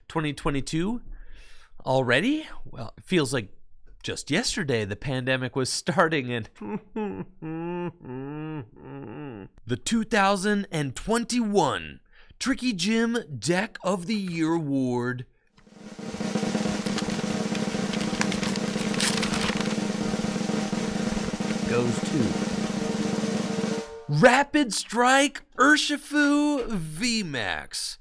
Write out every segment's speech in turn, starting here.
2022 already? Well, it feels like just yesterday the pandemic was starting and the 2021 Tricky Gym Deck of the Year Award goes to Rapid Strike Urshifu VMAX.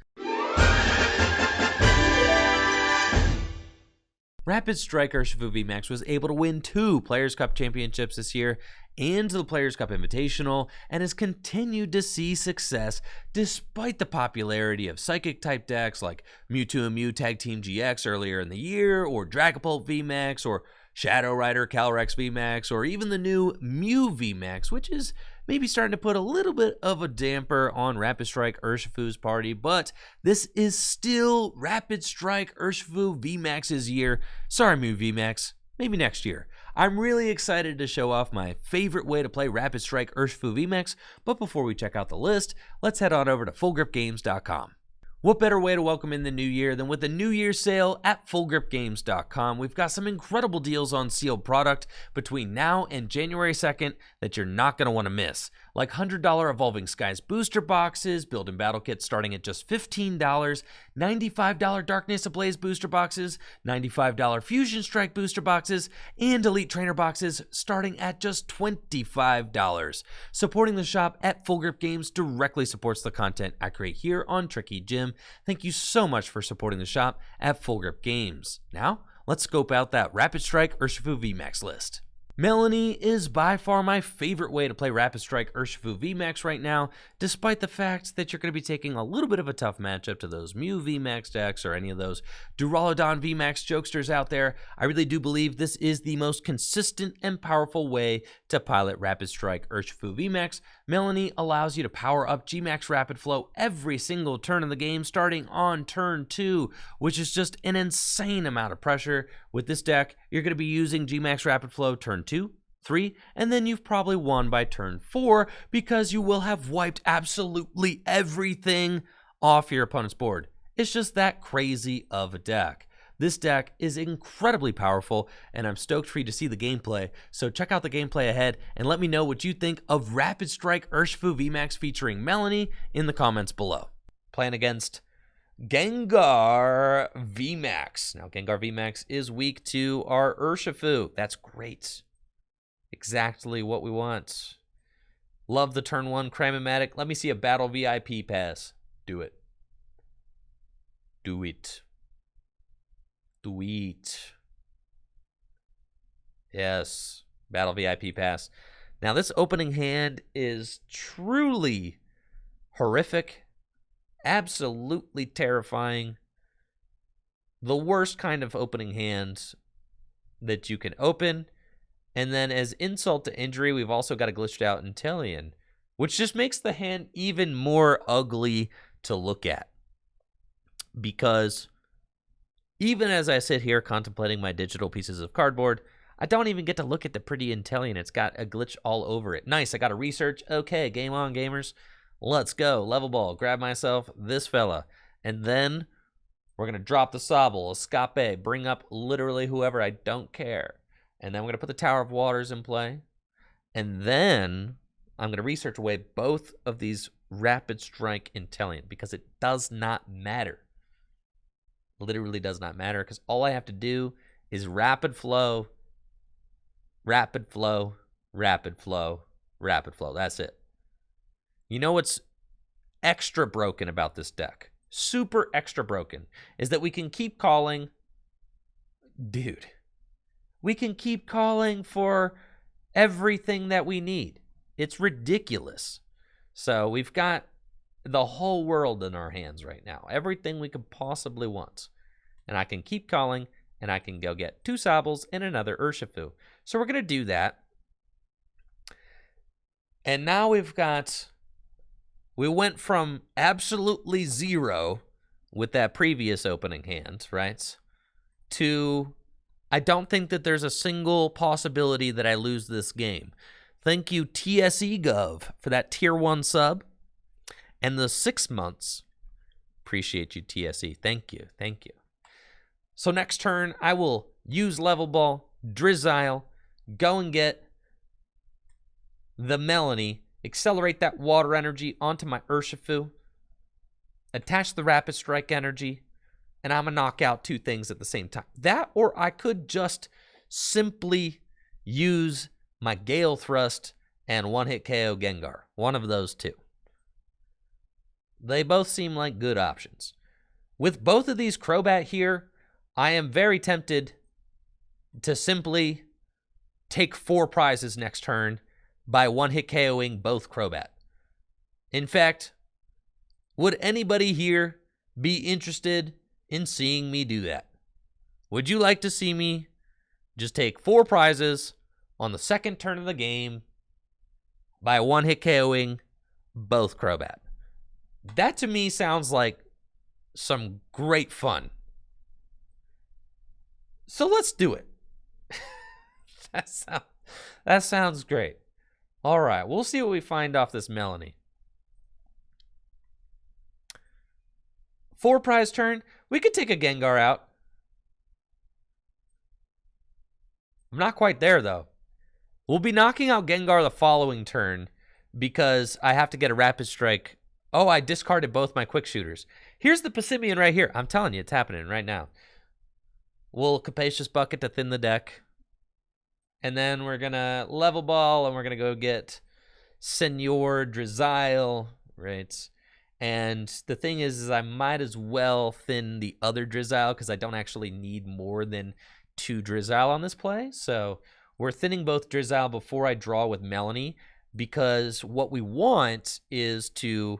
Rapid Strike Urshifu VMAX was able to win 2 Players' Cup championships this year and the Players' Cup Invitational, and has continued to see success despite the popularity of Psychic-type decks like Mewtwo and Mew Tag Team GX earlier in the year, or Dragapult VMAX, or Shadow Rider Calyrex VMAX, or even the new Mew VMAX, which is maybe starting to put a little bit of a damper on Rapid Strike Urshifu's party, but this is still Rapid Strike Urshifu VMAX's year. Sorry, Mew VMAX, maybe next year. I'm really excited to show off my favorite way to play Rapid Strike Urshifu VMAX, but before we check out the list, let's head on over to FullGripGames.com. What better way to welcome in the new year than with a New Year's sale at FullGripGames.com? We've got some incredible deals on sealed product between now and January 2nd that you're not going to want to miss. Like $100 Evolving Skies booster boxes, build and battle kits starting at just $15, $95 Darkness Ablaze booster boxes, $95 Fusion Strike booster boxes, and Elite Trainer boxes starting at just $25. Supporting the shop at Full Grip Games directly supports the content I create here on Tricky Gym. Thank you so much for supporting the shop at Full Grip Games. Now, let's scope out that Rapid Strike Urshifu VMAX list. Melony is by far my favorite way to play Rapid Strike Urshifu VMAX right now, despite the fact that you're going to be taking a little bit of a tough matchup to those Mew VMAX decks or any of those Duraludon VMAX jokesters out there. I really do believe this is the most consistent and powerful way to pilot Rapid Strike Urshifu VMAX. Melony allows you to power up Gmax Rapid Flow every single turn of the game, starting on turn 2, which is just an insane amount of pressure. With this deck, you're going to be using Gmax Rapid Flow turn 2, 3, and then you've probably won by turn 4 because you will have wiped absolutely everything off your opponent's board. It's just that crazy of a deck. This deck is incredibly powerful, and I'm stoked for you to see the gameplay. So check out the gameplay ahead and let me know what you think of Rapid Strike Urshifu VMAX featuring Melony in the comments below. Playing against Gengar VMAX. Now, Gengar VMAX is weak to our Urshifu. That's great. Exactly what we want. Love the turn 1 Cramomatic. Let me see a Battle VIP pass. Do it. Do it. Do it. Yes. Battle VIP pass. Now, this opening hand is truly horrific. Absolutely terrifying. The worst kind of opening hand that you can open. And then as insult to injury, we've also got a glitched out Inteleon, which just makes the hand even more ugly to look at. Because even as I sit here contemplating my digital pieces of cardboard, I don't even get to look at the pretty Inteleon. It's got a glitch all over it. Nice, I got a research. Okay, game on, gamers. Let's go. Level Ball. Grab myself this fella. And then we're going to drop the Sobble, Escape, bring up literally whoever, I don't care. And then we're going to put the Tower of Waters in play. And then I'm going to research away both of these Rapid Strike Inteleon because it does not matter. Literally does not matter because all I have to do is Rapid Flow, Rapid Flow, Rapid Flow, Rapid Flow. That's it. You know what's extra broken about this deck? Super extra broken is that we can keep calling, dude. We can keep calling for everything that we need. It's ridiculous. So we've got the whole world in our hands right now. Everything we could possibly want. And I can keep calling, and I can go get 2 Sobbles and another Urshifu. So we're going to do that. And now we went from absolutely 0 with that previous opening hand, right? To I don't think that there's a single possibility that I lose this game. Thank you, TSE Gov, for that Tier 1 sub. And the 6 months Appreciate you, TSE. Thank you. Thank you. So next turn, I will use Level Ball, Drizzile, go and get the Melony, accelerate that water energy onto my Urshifu, attach the Rapid Strike energy, and I'm going to knock out two things at the same time. That, or I could just simply use my Gale Thrust and one-hit KO Gengar. One of those two. They both seem like good options. With both of these Crobat here, I am very tempted to simply take 4 prizes next turn by one-hit KOing both Crobat. In fact, would anybody here be interested in seeing me do that? Would you like to see me just take 4 prizes on the second turn of the game by one-hit KOing both Crobat? That to me sounds like some great fun. So let's do it. That sounds great. All right, we'll see what we find off this Melony. 4 prize turn. We could take a Gengar out. I'm not quite there, though. We'll be knocking out Gengar the following turn because I have to get a Rapid Strike. Oh, I discarded both my Quick Shooters. Here's the Passimian right here. I'm telling you, it's happening right now. We'll Capacious Bucket to thin the deck. And then we're going to Level Ball, and we're going to go get Senor Drizzile, right? And the thing is I might as well thin the other Drizzile because I don't actually need more than 2 Drizzile on this play. So we're thinning both Drizzile before I draw with Melony, because what we want is to,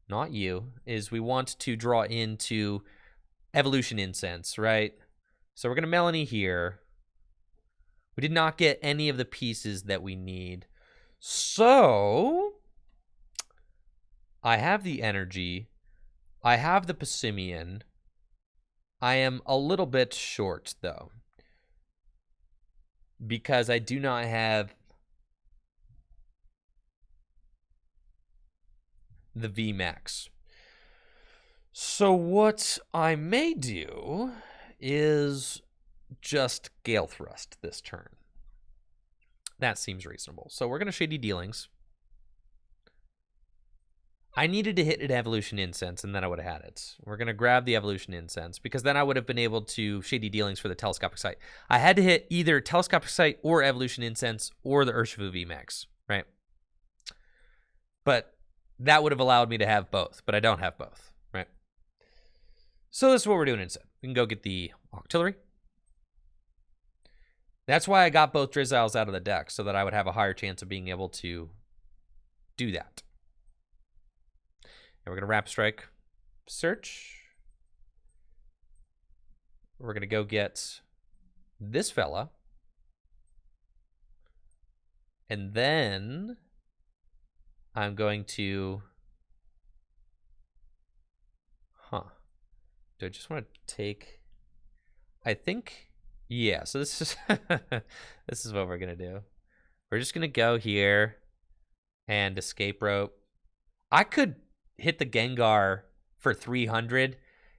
we want to draw into Evolution Incense, right? So we're going to Melony here. We did not get any of the pieces that we need. So I have the energy. I have the Passimian. I am a little bit short, though, because I do not have the VMAX. So what I may do is just Gale Thrust this turn. That seems reasonable. So we're going to Shady Dealings. I needed to hit an Evolution Incense, and then I would have had it. We're going to grab the Evolution Incense, because then I would have been able to Shady Dealings for the Telescopic Sight. I had to hit either Telescopic Sight or Evolution Incense or the Urshifu VMAX, right? But that would have allowed me to have both, but I don't have both, right? So this is what we're doing instead. We can go get the Octillery. That's why I got both Drizziles out of the deck, so that I would have a higher chance of being able to do that. And we're going to Rapid Strike, search. We're going to go get this fella. And then I'm going to... Do I just want to take... I think... Yeah, so this is this is what we're going to do. We're just going to go here and Escape Rope. I could hit the Gengar for 300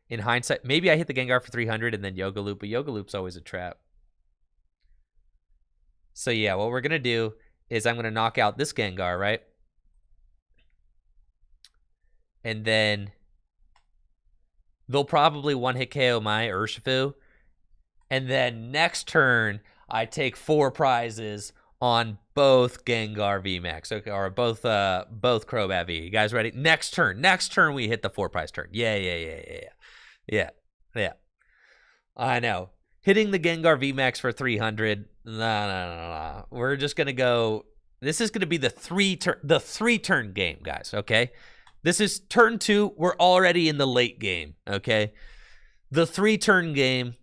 in hindsight. Maybe I hit the Gengar for 300 and then Yoga Loop, but Yoga Loop's always a trap. So yeah, what we're going to do is I'm going to knock out this Gengar, right? And then they'll probably one-hit KO my Urshifu. And then next turn, I take 4 prizes on both Gengar VMAX, okay, or both Crobat V. You guys ready? Next turn we hit the 4 prize turn. Yeah. I know. Hitting the Gengar VMAX for 300. No. We're just gonna go. This is gonna be the 3-turn game, guys. Okay. This is turn 2. We're already in the late game. Okay. The 3-turn game.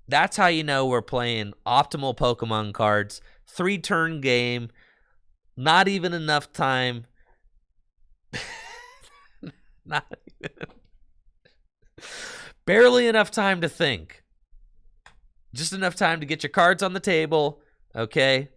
That's how you know we're playing optimal Pokemon cards. 3-turn game. Not even enough time. Barely enough time to think. Just enough time to get your cards on the table. Okay.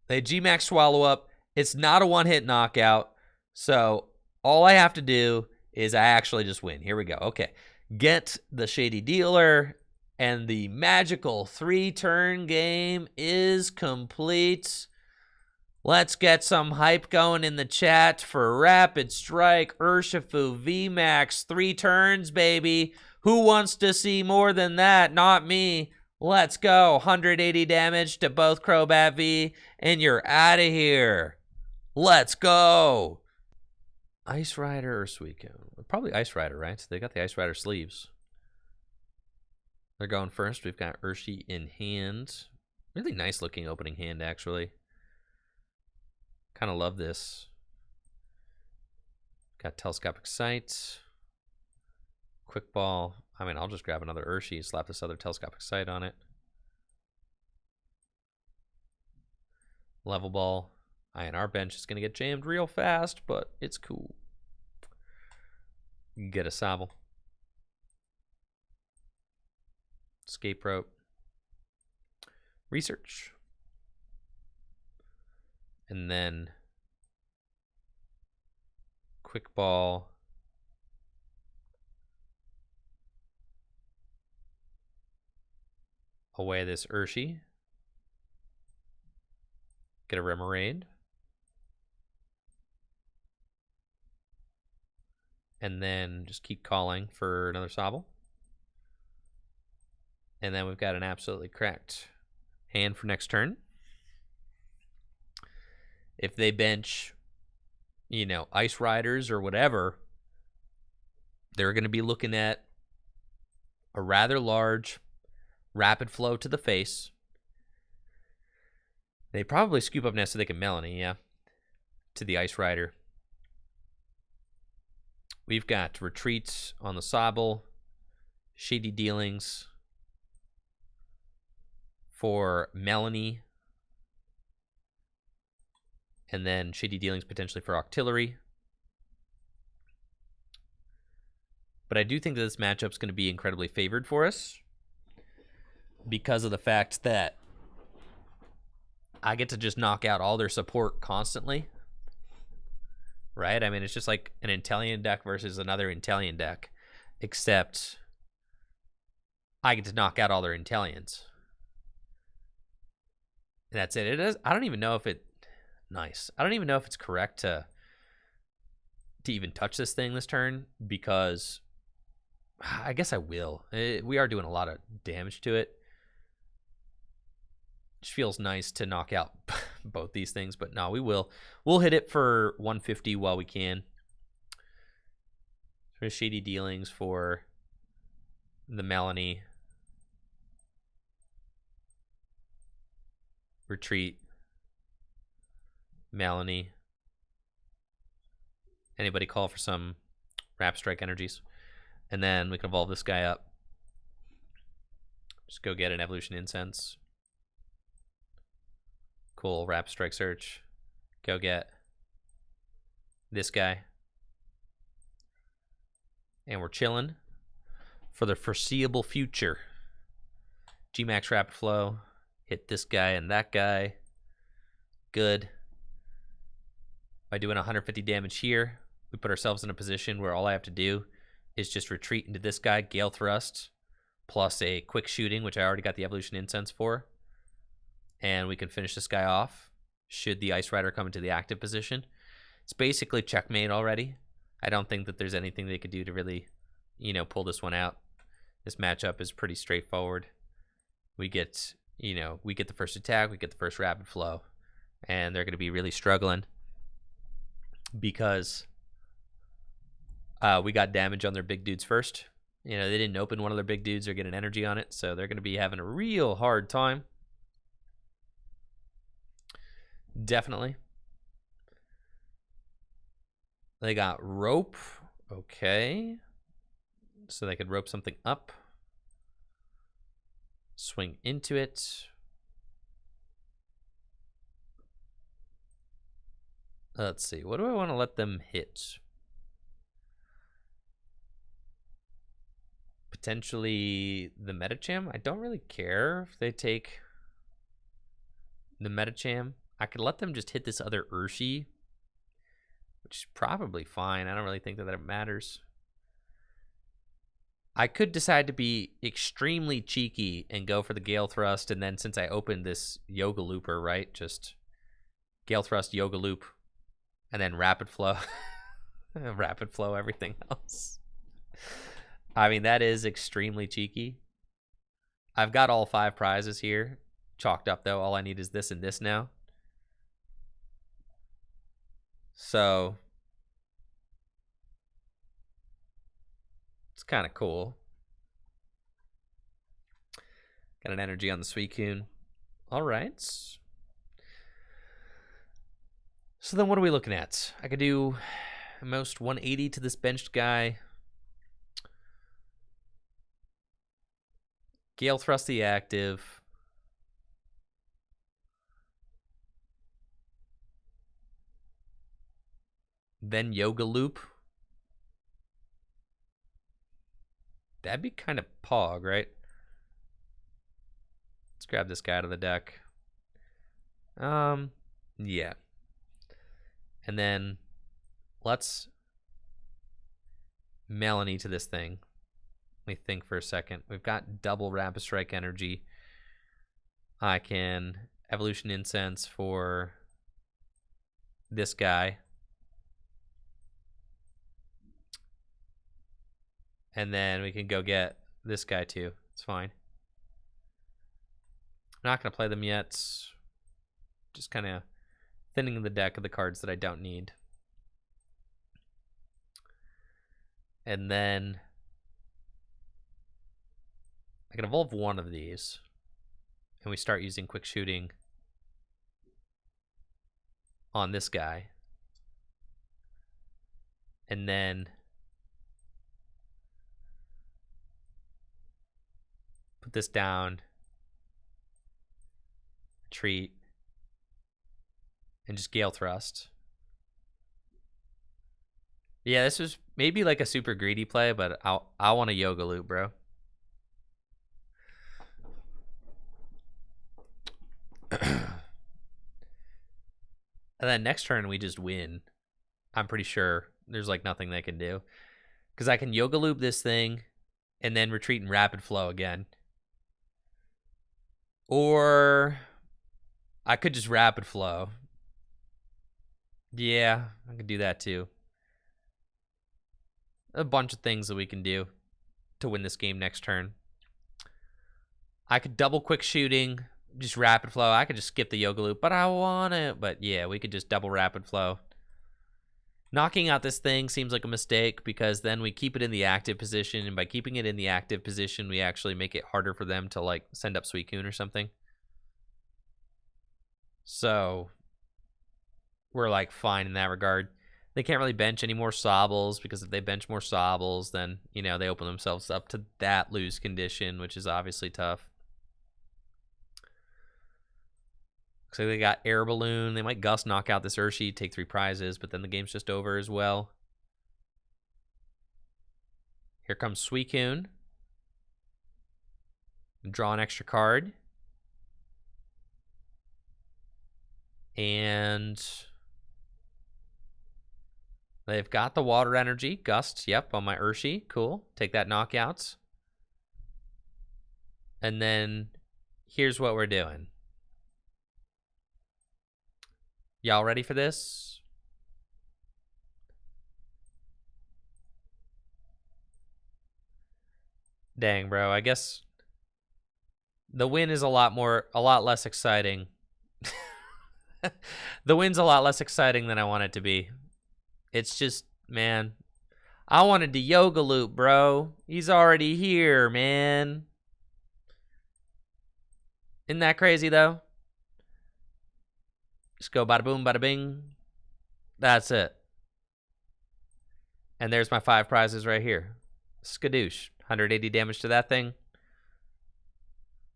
They G-Max Swallow Up. It's not a one-hit knockout, so all I have to do is I actually just win. Here we go. Okay. Get the Shady Dealer, and the magical 3-turn game is complete. Let's get some hype going in the chat for Rapid Strike Urshifu VMAX. 3 turns, baby. Who wants to see more than that? Not me. Let's go. 180 damage to both Crobat V, and you're out of here. Let's go. Ice Rider or Suicune? Probably Ice Rider, right? They got the Ice Rider sleeves. They're going first. We've got Urshi in hand. Really nice looking opening hand, actually. Kind of love this. Got Telescopic Sight. Quick Ball. I mean, I'll just grab another Urshi, slap this other Telescopic Sight on it. Level Ball. INR bench is going to get jammed real fast, but it's cool. Get a Sobble. Escape Rope. Research. And then Quick Ball. Away this Urshi. Get a Remoraid. And then just keep calling for another Sobble. And then we've got an absolutely cracked hand for next turn. If they bench, you know, Ice Riders or whatever, they're going to be looking at a rather large rapid flow to the face. They probably Scoop Up Net so they can Melony, yeah, to the Ice Rider. We've got retreats on the Sobble, Shady Dealings for Melony, and then Shady Dealings potentially for Octillery. But I do think that this matchup's going to be incredibly favored for us because of the fact that I get to just knock out all their support constantly. Right? I mean, it's just like an Inteleon deck versus another Inteleon deck, except I get to knock out all their Inteleons. And that's it. It is. I don't even know if it. Nice. I don't even know if it's correct to even touch this thing this turn because I guess I will. We are doing a lot of damage to it. It feels nice to knock out both these things, but no, we will. We'll hit it for 150 while we can. For Shady Dealings for the Melony. Retreat. Melony. Anybody call for some Rapid Strike energies? And then we can evolve this guy up. Just go get an Evolution Incense. Cool, Rapid Strike Search. Go get this guy. And we're chilling for the foreseeable future. G-Max Rapid Flow. Hit this guy and that guy. Good. By doing 150 damage here, we put ourselves in a position where all I have to do is just retreat into this guy, Gale Thrust, plus a quick shooting, which I already got the Evolution Incense for. And we can finish this guy off should the Ice Rider come into the active position. It's basically checkmate already. I don't think that there's anything they could do to really, you know, pull this one out. This matchup is pretty straightforward. We get, you know, we get the first attack, we get the first rapid flow, and they're going to be really struggling because we got damage on their big dudes first. You know, they didn't open one of their big dudes or get an energy on it, so they're going to be having a real hard time. Definitely. They got rope. Okay. So they could rope something up. Swing into it. Let's see. What do I want to let them hit? Potentially the Medicham. I don't really care if they take the Medicham. I could let them just hit this other Urshifu, which is probably fine. I don't really think that that matters. I could decide to be extremely cheeky and go for the Gale Thrust, and then since I opened this Yoga Looper, right, just Gale Thrust, Yoga Loop, and then Rapid Flow. Rapid Flow everything else. I mean, that is extremely cheeky. I've got all 5 prizes here chalked up, though. All I need is this and this now. So it's kind of cool. Got an energy on the Suicune. All right. So then what are we looking at? I could do most 180 to this benched guy. Gale Thrust the active. Then Yoga Loop. That'd be kind of pog, right? Let's grab this guy out of the deck. Yeah. And then let's Melony to this thing. Let me think for a second. We've got double Rapid Strike energy. I can Evolution Incense for this guy. And then we can go get this guy too. It's fine. I'm not going to play them yet. Just kind of thinning the deck of the cards that I don't need. And then I can evolve one of these. And we start using Quick Shooting on this guy. And then put this down, retreat, and just Gale Thrust. Yeah, this was maybe like a super greedy play, but I want a Yoga Loop, bro. And then next turn we just win. I'm pretty sure there's like nothing they can do. Because I can Yoga Loop this thing and then retreat and Rapid Flow again. Or I could just Rapid Flow. Yeah, I could do that too. A bunch of things that we can do to win this game next turn. I could double Quick Shooting, just Rapid Flow. I could just skip the Yoga Loop, but I want it. But yeah, we could just double Rapid Flow. Knocking out this thing seems like a mistake because then we keep it in the active position, and by keeping it in the active position, we actually make it harder for them to like send up Suicune or something. So we're like fine in that regard. They can't really bench any more Sobbles because if they bench more Sobbles, then, you know, they open themselves up to that lose condition, which is obviously tough. So they got Air Balloon. They might Gust knock out this Urshifu, take 3 prizes, but then the game's just over as well. Here comes Suicune. Draw an extra card. And they've got the water energy. Gust, yep, on my Urshifu. Cool. Take that knockouts. And then here's what we're doing. Y'all ready for this? Dang, bro. I guess the win is a lot less exciting. The win's a lot less exciting than I want it to be. It's just, man, I wanted to Yoga Loop, bro. He's already here, man. Isn't that crazy, though? Just go bada boom, bada bing. That's it. And there's my 5 prizes right here. Skadoosh. 180 damage to that thing.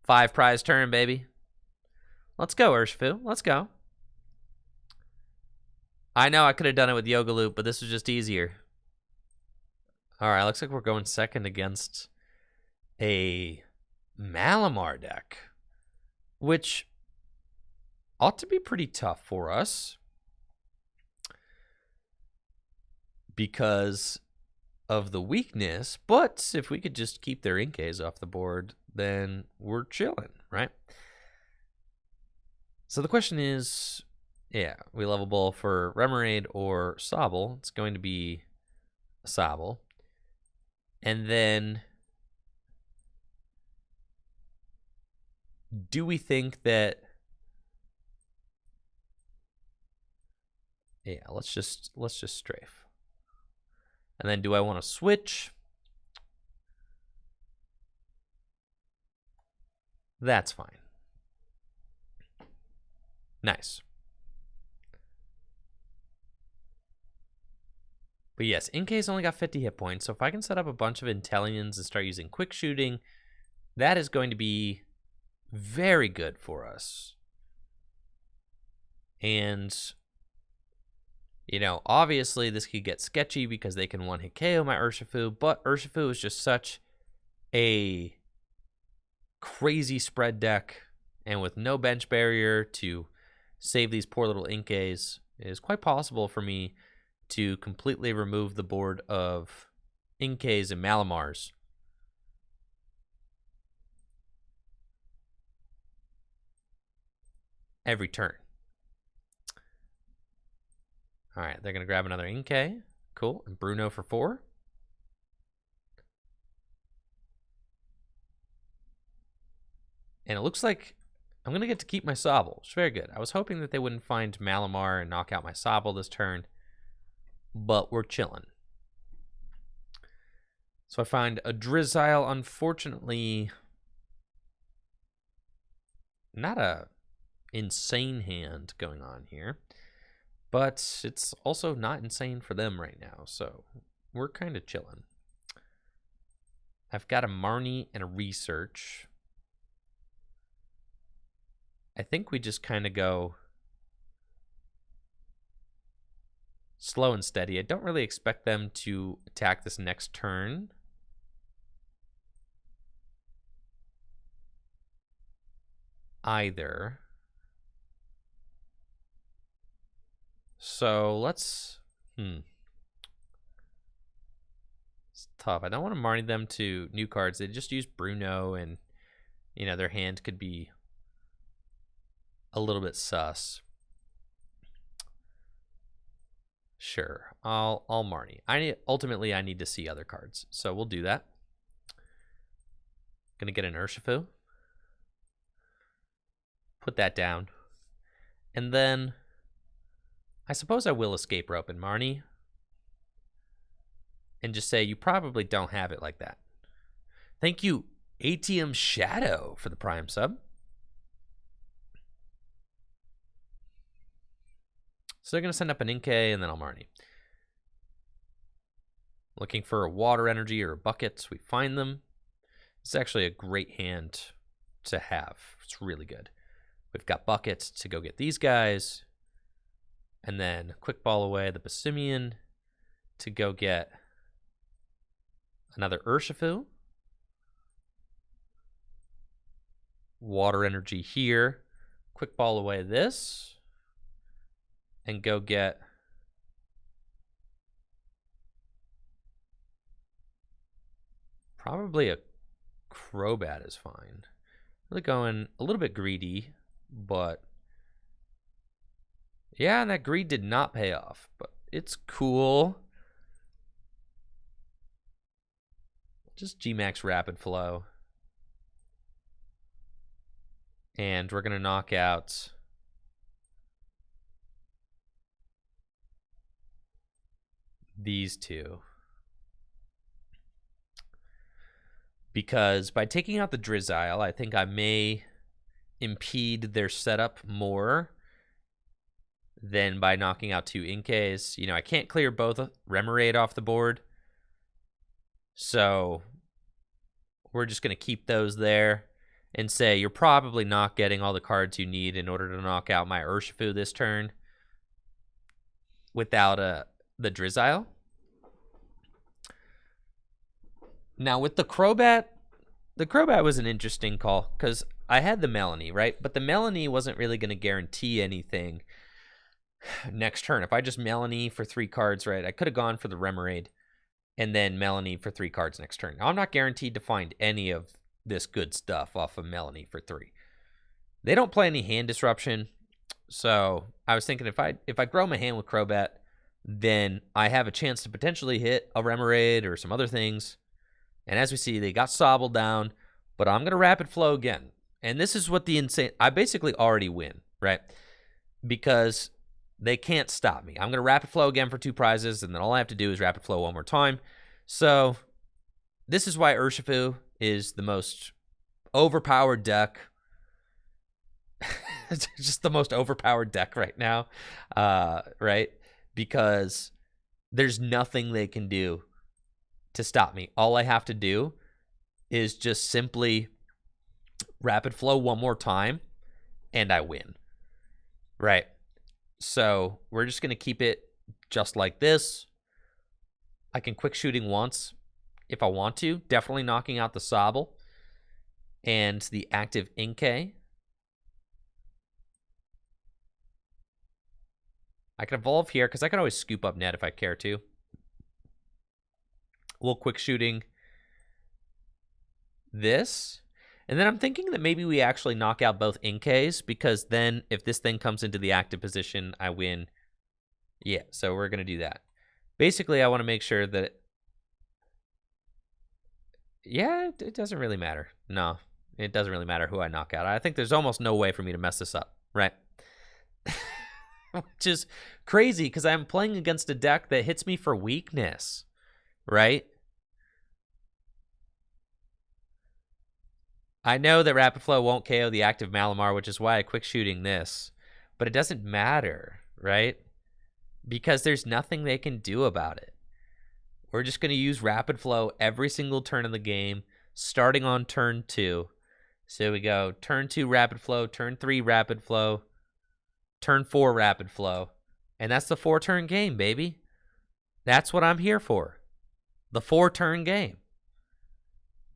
5 prize turn, baby. Let's go, Urshifu. Let's go. I know I could have done it with Yoga Loop, but this was just easier. All right, looks like we're going second against a Malamar deck, which ought to be pretty tough for us because of the weakness, but if we could just keep their Inkays off the board, then we're chilling, right? So the question is, yeah, we level ball for Remoraid or Sobble. It's going to be a Sobble. And then, do we think that, yeah, let's just strafe. And then do I want to switch? That's fine. Nice. But yes, Inkay's only got 50 hit points, so if I can set up a bunch of Inteleons and start using quick shooting, that is going to be very good for us. And, you know, obviously this could get sketchy because they can one-hit KO my Urshifu, but Urshifu is just such a crazy spread deck, and with no bench barrier to save these poor little Inkays, it is quite possible for me to completely remove the board of Inkays and Malamars. Every turn. All right, they're going to grab another Inkay. Cool. And Bruno for 4. And it looks like I'm going to get to keep my Sobble. It's very good. I was hoping that they wouldn't find Malamar and knock out my Sobble this turn, but we're chilling. So I find a Drizzile. Unfortunately, not a insane hand going on here, but it's also not insane for them right now, so we're kind of chilling. I've got a Marnie and a Research. I think we just kind of go slow and steady. I don't really expect them to attack this next turn. Either. So let's, it's tough. I don't want to Marnie them to new cards. They just use Bruno, and, you know, their hand could be a little bit sus. Sure, I'll Marnie. Ultimately I need to see other cards, so we'll do that. Gonna get an Urshifu. Put that down. And then I suppose I will Escape Rope and Marnie and just say, you probably don't have it like that. Thank you, ATM Shadow, for the Prime sub. So they're going to send up an Inkay, and then I'll Marnie. Looking for a Water Energy or a Bucket. We find them. It's actually a great hand to have. It's really good. We've got Buckets to go get these guys. And then Quick Ball away the Passimian to go get another Urshifu. Water Energy here. Quick Ball away this. And go get probably a Crobat is fine. Really going a little bit greedy, but yeah, and that greed did not pay off, but it's cool. Just GMAX Rapid Flow. And we're going to knock out these two. Because by taking out the Drizzile, I think I may impede their setup more than by knocking out 2 Inkays. You know, I can't clear both Remoraid off the board. So we're just going to keep those there and say you're probably not getting all the cards you need in order to knock out my Urshifu this turn without the Drizzile. Now with the Crobat was an interesting call because I had the Melony, right? But the Melony wasn't really going to guarantee anything next turn. If I just Melony for 3 cards, right, I could have gone for the Remoraid and then Melony for 3 cards next turn. Now, I'm not guaranteed to find any of this good stuff off of Melony for 3. They don't play any hand disruption, so I was thinking if I grow my hand with Crobat, then I have a chance to potentially hit a Remoraid or some other things. And as we see, they got Sobble down, but I'm going to Rapid Flow again. And this is what the insane... I basically already win, right? Because they can't stop me. I'm going to Rapid Flow again for 2 prizes, and then all I have to do is Rapid Flow one more time. So this is why Urshifu is the most overpowered deck. It's just the most overpowered deck right now, right? Because there's nothing they can do to stop me. All I have to do is just simply Rapid Flow one more time, and I win, right? So we're just going to keep it just like this. I can quick shooting once if I want to, definitely knocking out the Sobble and the active Inkay. I can evolve here because I can always scoop up net if I care to. We'll quick shooting this. And then I'm thinking that maybe we actually knock out both Inkays, because then if this thing comes into the active position, I win. Yeah, so we're going to do that. Basically, I want to make sure that... Yeah, it doesn't really matter. No, it doesn't really matter who I knock out. I think there's almost no way for me to mess this up, right? Which is crazy, because I'm playing against a deck that hits me for weakness, right? I know that Rapid Flow won't KO the active Malamar, which is why I quick shooting this. But it doesn't matter, right? Because there's nothing they can do about it. We're just going to use Rapid Flow every single turn of the game, starting on turn 2. So we go turn 2 Rapid Flow, turn 3 Rapid Flow, turn 4 Rapid Flow. And that's the 4-turn game, baby. That's what I'm here for. The 4-turn game.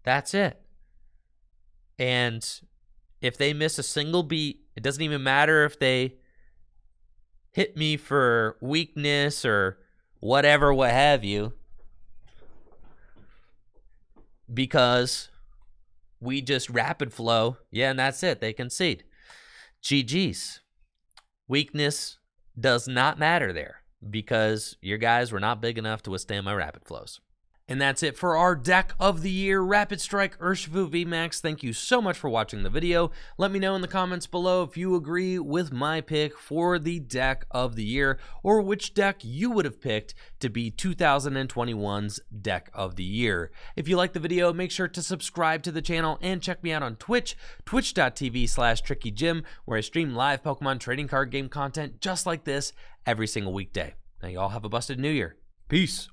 That's it. And if they miss a single beat, it doesn't even matter if they hit me for weakness or whatever, what have you, because we just Rapid Flow. Yeah, and that's it. They concede. GG's. Weakness does not matter there because your guys were not big enough to withstand my Rapid Flows. And that's it for our deck of the year, Rapid Strike Urshifu VMAX. Thank you so much for watching the video. Let me know in the comments below if you agree with my pick for the deck of the year, or which deck you would have picked to be 2021's deck of the year. If you like the video, make sure to subscribe to the channel and check me out on Twitch, twitch.tv/TrickyJim, where I stream live Pokemon trading card game content just like this every single weekday. Now you all have a busted new year. Peace.